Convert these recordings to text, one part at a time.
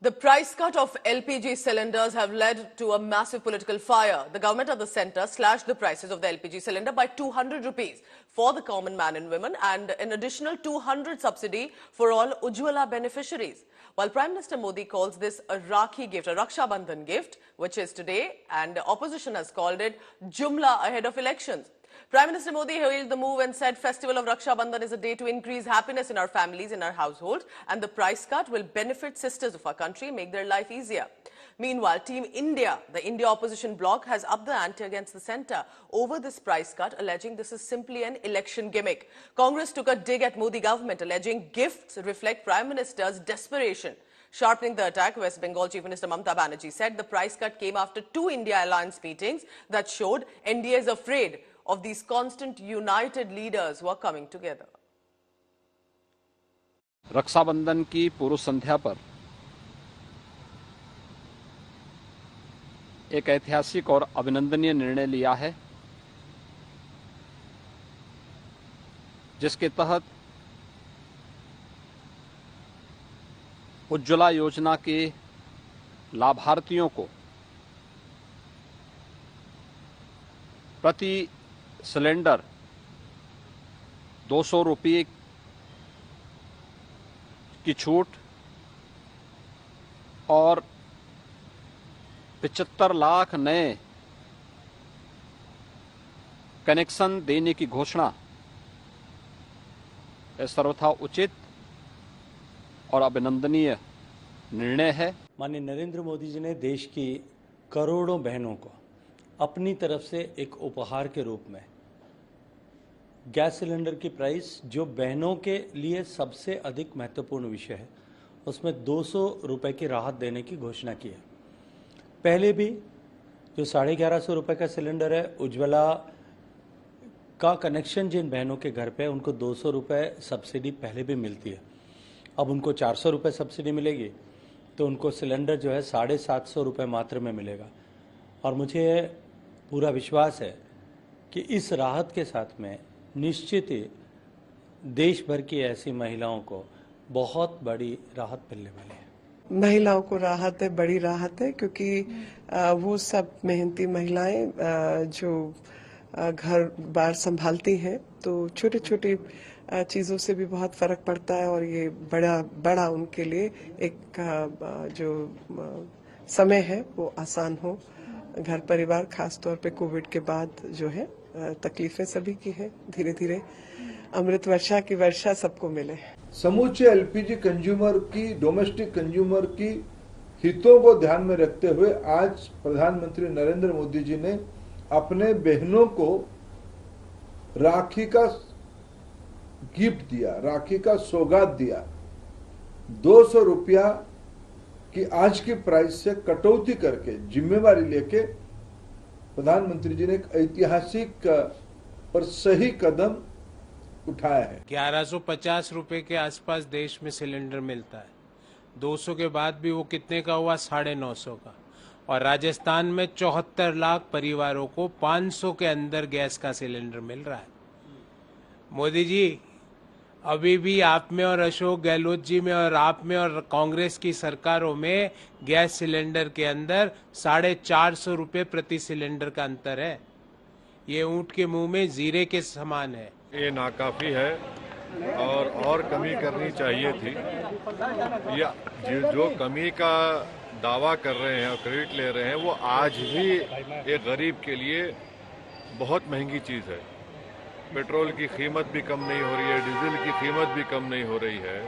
The price cut of LPG cylinders have led to a massive political fire. The government at the centre slashed the prices of the LPG cylinder by 200 rupees for the common man and women and an additional 200 subsidy for all Ujjwala beneficiaries. While Prime Minister Modi calls this a Rakhi gift, a Raksha Bandhan gift, which is today, and the opposition has called it Jumla ahead of elections. Prime Minister Modi hailed the move and said Festival of Raksha Bandhan is a day to increase happiness in our families, in our households, and the price cut will benefit sisters of our country, make their life easier. Meanwhile, Team India, the India opposition bloc, has upped the ante against the centre over this price cut, alleging this is simply an election gimmick. Congress took a dig at Modi government, alleging gifts reflect Prime Minister's desperation. Sharpening the attack, West Bengal Chief Minister Mamata Banerjee said the price cut came after 2 India alliance meetings that showed NDA is afraid of these constant united leaders who are coming together. Rakshabandhan की पूर्व संध्या पर एक ऐतिहासिक और अभिनंदनीय निर्णय लिया है, जिसके तहत उज्ज्वला योजना के लाभार्थियों को प्रति सिलेंडर 200 रुपये की छूट और 75 लाख नए कनेक्शन देने की घोषणा सर्वथा उचित और अभिनंदनीय निर्णय है। माननीय नरेंद्र मोदी जी ने देश की करोड़ों बहनों को अपनी तरफ से एक उपहार के रूप में गैस सिलेंडर की प्राइस, जो बहनों के लिए सबसे अधिक महत्वपूर्ण विषय है, उसमें 200 रुपए की राहत देने की घोषणा की है। पहले भी जो 1150 रुपए का सिलेंडर है, उज्ज्वला का कनेक्शन जिन बहनों के घर पे, उनको 200 रुपए सब्सिडी पहले भी मिलती है। अब उनको 400 रुपए सब्सिडी मिलेगी, तो उनको सिलेंडर जो है 750 रुपए मात्र में मिलेगा। और मुझे पूरा विश्वास है कि इस राहत के साथ में निश्चित ही देश भर की ऐसी महिलाओं को बहुत बड़ी राहत मिलने वाली है। महिलाओं को राहत है, बड़ी राहत है, क्योंकि वो सब मेहनती महिलाएं जो घर बार संभालती हैं, तो छोटी छोटी चीज़ों से भी बहुत फ़र्क पड़ता है और ये बड़ा उनके लिए एक जो समय है वो आसान हो। घर परिवार खास तौर पे कोविड के बाद जो है तकलीफें सभी की हैं, धीरे धीरे अमृत वर्षा की वर्षा सबको मिले। समूचे एलपीजी कंज्यूमर की, डोमेस्टिक कंज्यूमर की हितों को ध्यान में रखते हुए आज प्रधानमंत्री नरेंद्र मोदी जी ने अपने बहनों को राखी का गिफ्ट दिया, राखी का सौगात दिया। 200 रुपया की आज की प्राइस से कटौती करके जिम्मेवारी लेके प्रधानमंत्री जी ने एक ऐतिहासिक और सही कदम उठाया है। 1150 रुपए के आसपास देश में सिलेंडर मिलता है। 200 के बाद भी वो कितने का हुआ? 950 का। और राजस्थान में 74 लाख परिवारों को 500 के अंदर गैस का सिलेंडर मिल रहा है। मोदी जी, अभी भी आप में और अशोक गहलोत जी में और आप में और कांग्रेस की सरकारों में गैस सिलेंडर के अंदर 450 रुपए प्रति सिलेंडर का अंतर है। ये ऊंट के मुंह में जीरे के समान है। ये नाकाफी है और कमी करनी चाहिए थी। या जो कमी का दावा कर रहे हैं और क्रेडिट ले रहे हैं, वो आज भी एक गरीब के लिए बहुत महंगी चीज है। पेट्रोल की कीमत भी कम नहीं हो रही है, डीजल की कीमत भी कम नहीं हो रही है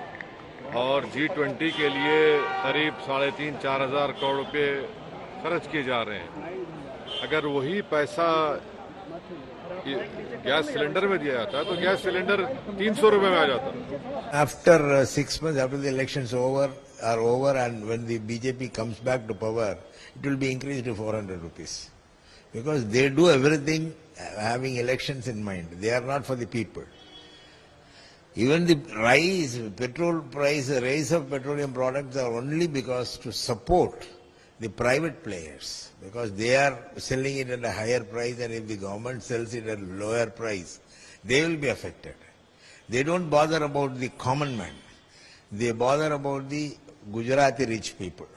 और G20 के लिए करीब 3,500-4 हजार करोड़ रुपए खर्च किए जा रहे हैं। अगर वही पैसा गैस सिलेंडर में दिया जाता तो गैस सिलेंडर 300 रुपए में आ जाता। After 6 months after the elections are over and when the BJP comes back to power, it will be increased to 400 rupees because they do everything having elections in mind. They are not for the people. Even the petrol price, the rise of petroleum products are only because to support the private players, because they are selling it at a higher price, and if the government sells it at a lower price, they will be affected. They don't bother about the common man. They bother about the Gujarati rich people.